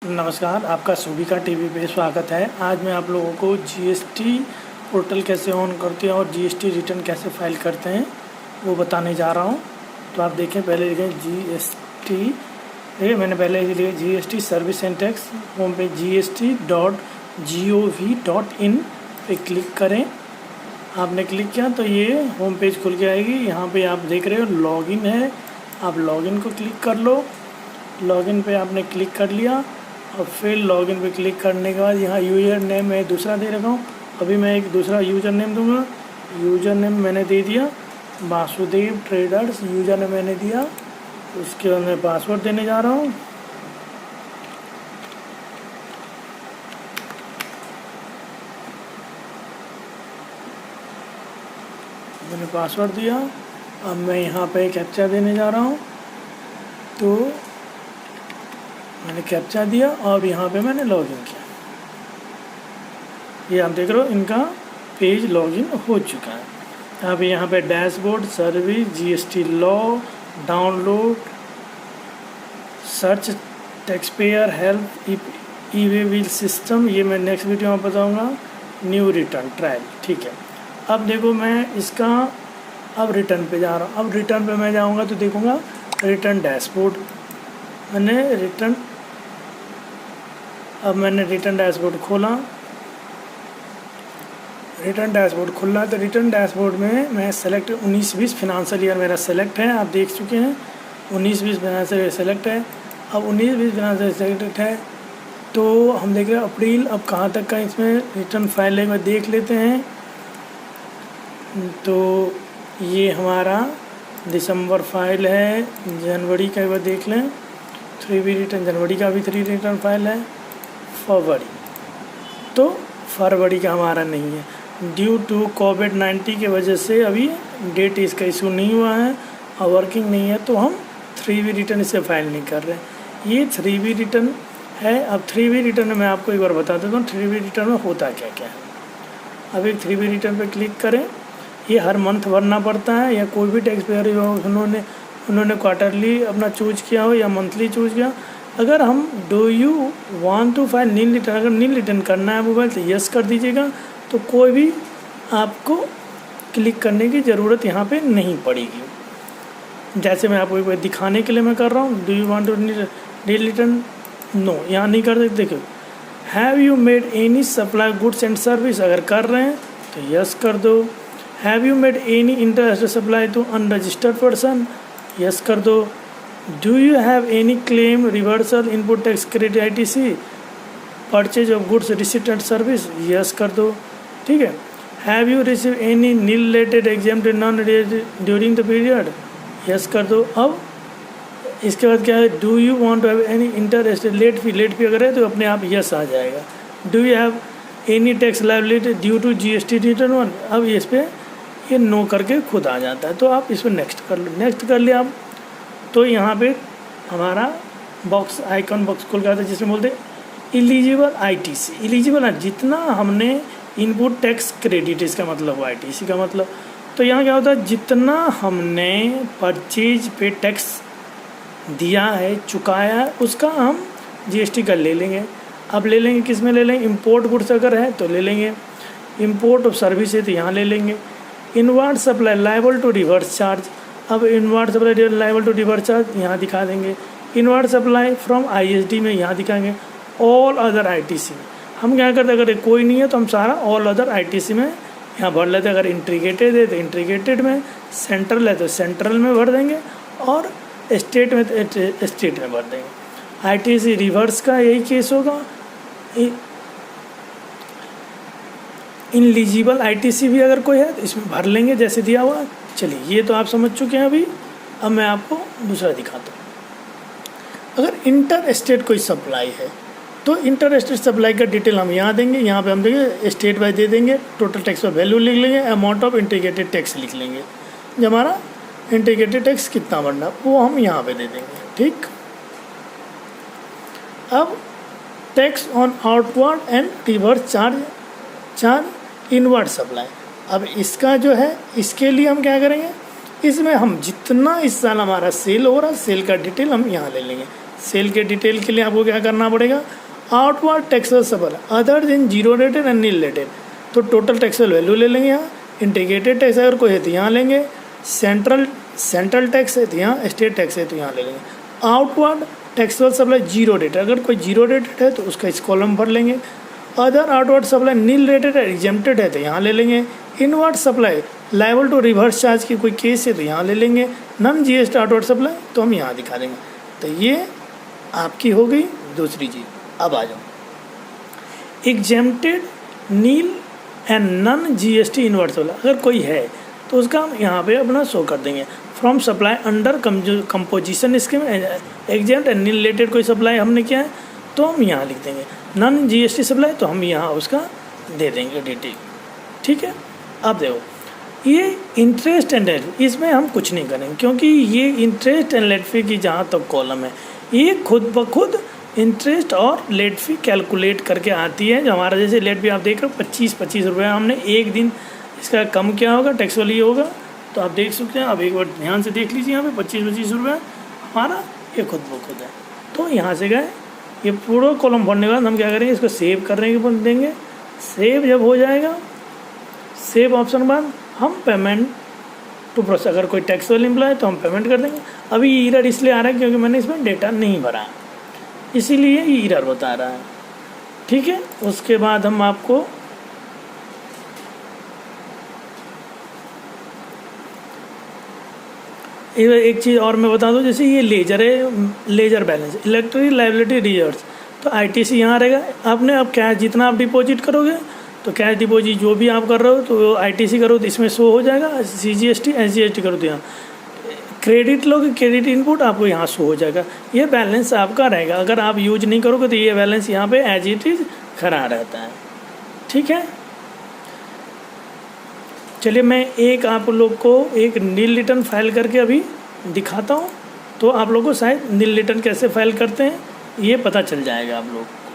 नमस्कार, आपका सुविका टीवी पे स्वागत है। आज मैं आप लोगों को जीएसटी पोर्टल कैसे ऑन करते हैं और जीएसटी रिटर्न कैसे फाइल करते हैं वो बताने जा रहा हूं। तो आप देखें, पहले लिखें जीएसटी, मैंने पहले लिखे GST service and tax, home पे gst.gov.in पे क्लिक करें। आपने क्लिक किया तो ये होम पेज खुल के आएगी। यहाँ पे आप देख रहे हो लॉगिन है, आप लॉगिन को क्लिक कर लो। लॉगिन पे आपने क्लिक कर लिया और फिर लॉगिन पे क्लिक करने के बाद यहाँ यूज़र नेम मैं दूसरा दे रखा हूँ। अभी मैं एक दूसरा यूज़र नेम दूंगा। यूज़र नेम मैंने दे दिया वासुदेव ट्रेडर्स, यूज़र नेम मैंने दिया। उसके बाद मैं पासवर्ड देने जा रहा हूँ। मैंने पासवर्ड दिया। अब मैं यहाँ पे कैप्चा देने जा रहा हूँ। तो मैंने कैप्चा दिया और यहाँ पे मैंने लॉगिन किया। ये आप देख रहे हो, इनका पेज लॉगिन हो चुका है। अब यहाँ पे dashboard, service, GST law, download, search, tax payer, help, e way bill system, ये मैं नेक्स्ट वीडियो में बताऊँगा। न्यू रिटर्न ट्रायल, ठीक है। अब देखो, मैं इसका अब रिटर्न पे जा रहा हूँ। अब रिटर्न पे मैं जाऊँगा तो देखूँगा रिटर्न डैशबोर्ड। मैंने रिटर्न डैशबोर्ड खोला। रिटर्न डैशबोर्ड खुला तो रिटर्न डैशबोर्ड में मैं सेलेक्ट 19-20 फिनांशियल ईयर मेरा सेलेक्ट है। आप देख चुके हैं 19-20 फिनांशियल ईयर सेलेक्ट है। अब 19-20 फिनांशियल सेलेक्ट है तो हम देख रहे हैं अप्रैल अब कहाँ तक का इसमें रिटर्न फाइल है, देख लेते हैं। तो ये हमारा दिसंबर फाइल है, जनवरी का भी देख लें, 3B रिटर्न, जनवरी का भी 3 रिटर्न फाइल है। फरवरी, तो फरवरी का हमारा नहीं है, ड्यू टू कोविड-19 की वजह से अभी डेट इसका इशू नहीं हुआ है और वर्किंग नहीं है, तो हम 3B रिटर्न इसे फाइल नहीं कर रहे हैं। ये 3B रिटर्न है। अब 3B रिटर्न में मैं आपको एक बार बता देता हूँ 3B रिटर्न में होता क्या क्या है। अब एक 3B रिटर्न पे क्लिक करें। ये हर मंथ भरना पड़ता है, या कोई भी टैक्स पेयर हो, उन्होंने क्वार्टरली अपना चूज किया हो या मंथली चूज किया। अगर हम do you want to file nil return, अगर नील रिटर्न करना है मोबाइल तो यस कर दीजिएगा, तो कोई भी आपको क्लिक करने की ज़रूरत यहाँ पे नहीं पड़ेगी। जैसे मैं आपको एक बार दिखाने के लिए मैं कर रहा हूँ, do you want to nil return, no, यहाँ नहीं कर सकते। देखो, have you made any supply goods and service, अगर कर रहे हैं तो यस कर दो। Have you made any interest supply to unregistered person, yes कर दो। Do you have any claim reversal input tax credit ITC purchase of goods receipt and service, yes कर दो, ठीक है। Have you receive any nil related exempted non during the period, yes कर दो। अब इसके बाद क्या है, do you want to have any interest late fee अगर है तो अपने आप यस आ जाएगा। Do you have any tax liability due to GST return 1, अब इस पर ये नो करके खुद आ जाता है, तो आप इसमें नेक्स्ट कर लो। नेक्स्ट कर लिया आप, तो यहाँ पे हमारा बॉक्स आइकन बॉक्स खुल गया था जिसमें बोलते इलिजिबल ITC, इलिजिबल है जितना हमने इनपुट टैक्स क्रेडिट, इसका मतलब हुआ ITC का मतलब। तो यहाँ क्या होता है, जितना हमने परचेज पे टैक्स दिया है, चुकाया है, उसका हम GST का ले लेंगे। अब ले लेंगे किस में ले लेंगे, इम्पोर्ट गुड्स अगर है तो ले लेंगे, इम्पोर्ट ऑफ सर्विस है तो यहाँ ले लेंगे। Inward supply liable to reverse charge, अब inward supply liable to reverse charge यहाँ दिखा देंगे। इनवर्ड सप्लाई फ्रॉम ISD में यहाँ दिखाएंगे। ऑल अदर ITC में हम क्या करते हैं, अगर कोई नहीं है तो हम सारा ऑल अदर ITC में यहाँ भर लेते हैं। अगर इंट्रीगेटेड है तो इंट्रीगेटेड में, सेंट्रल है तो सेंट्रल में भर देंगे, और स्टेट में तो स्टेट में भर देंगे। ITC रिवर्स का यही केस होगा। इनएलिजिबल ITC भी अगर कोई है तो इसमें भर लेंगे जैसे दिया हुआ। चलिए, ये तो आप समझ चुके हैं अभी। अब मैं आपको दूसरा दिखाता हूँ। अगर इंटर स्टेट कोई सप्लाई है तो इंटर स्टेट सप्लाई का डिटेल हम यहाँ देंगे। यहाँ पे हम देंगे स्टेट वाइज दे देंगे, टोटल टैक्स का वैल्यू लिख लेंगे, अमाउंट ऑफ इंटीग्रेटेड टैक्स लिख लेंगे, जो हमारा इंटीग्रेटेड टैक्स कितना बनना वो हम यहाँ पे दे देंगे, ठीक। अब tax on outward and reverse charge inward supply, अब इसका जो है, इसके लिए हम क्या करेंगे, इसमें हम जितना इस साल हमारा सेल हो रहा है सेल का डिटेल हम यहाँ ले लेंगे। सेल के डिटेल के लिए आपको क्या करना पड़ेगा, outward taxable supply other than zero rated and nil rated, तो टोटल टैक्सेबल वैल्यू ले लेंगे यहाँ, इंटीग्रेटेड टैक्स अगर कोई है तो यहाँ लेंगे, सेंट्रल टैक्स है तो यहाँ, स्टेट टैक्स है तो यहाँ ले लेंगे। Outward taxable supply zero rated, अगर कोई जीरो रेटेड है तो उसका इस कॉलम भर लेंगे। Other outward supply nil rated है एग्जेम्प्टेड है तो यहाँ ले लेंगे। Inward supply liable to reverse charge की कोई केस है तो यहाँ ले लेंगे। नॉन जीएसटी आउटवर्ड सप्लाई तो हम यहाँ दिखा देंगे। तो ये आपकी हो गई दूसरी चीज़। अब आ जाओ exempted nil and non GST inward supply, अगर कोई है तो उसका हम यहाँ पे अपना शो कर देंगे। From supply under composition scheme exempt and nil related कोई सप्लाई हमने किया है तो हम यहाँ लिख देंगे। नॉन जीएसटी सप्लाई तो हम यहाँ उसका दे देंगे डिटेल, ठीक है। अब देखो ये इंटरेस्ट एंड लेट फी, इसमें हम कुछ नहीं करेंगे क्योंकि ये इंटरेस्ट एंड लेट फी की जहाँ तक कॉलम है ये खुद ब खुद इंटरेस्ट और लेट फी कैलकुलेट करके आती है। जो हमारा जैसे लेट फी आप देख रहे हो 25 रुपये हमने एक दिन इसका कम क्या होगा टैक्सेबल ये होगा, तो आप देख सकते हैं। अब एक बार ध्यान से देख लीजिए यहाँ पे 25 रुपये हमारा ये खुद ब खुद है। तो यहाँ से गए ये पूरा कॉलम भरने के बाद हम क्या करेंगे, इसको सेव करने के बाद देंगे। सेव जब हो जाएगा, सेव ऑप्शन के बाद हम पेमेंट टू प्रोसेस, अगर कोई टैक्सेबल एम्प्लॉय है तो हम पेमेंट कर देंगे। अभी ये एरर इसलिए आ रहा है क्योंकि मैंने इसमें डेटा नहीं भरा है, इसीलिए ये एरर बता रहा है, ठीक है। उसके बाद हम आपको एक चीज़ और मैं बता दूं, जैसे ये लेजर है, ledger balance electric liability reserves, तो आईटीसी यहाँ रहेगा। आपने अब कैश जितना आप डिपॉजिट करोगे तो कैश डिपॉजिट जो भी आप कर रहे हो तो आईटीसी करो तो इसमें शो हो जाएगा, सीजीएसटी एसजीएसटी करो तो यहाँ क्रेडिट लोगे, क्रेडिट इनपुट आपको यहाँ शो हो जाएगा। ये बैलेंस आपका रहेगा, अगर आप यूज नहीं करोगे तो ये बैलेंस यहाँ पे एज इट इज़ खड़ा रहता है, ठीक है। चलिए मैं एक आप लोग को एक नील रिटर्न फाइल करके अभी दिखाता हूँ, तो आप लोग को शायद नील रिटर्न कैसे फाइल करते हैं ये पता चल जाएगा आप लोग।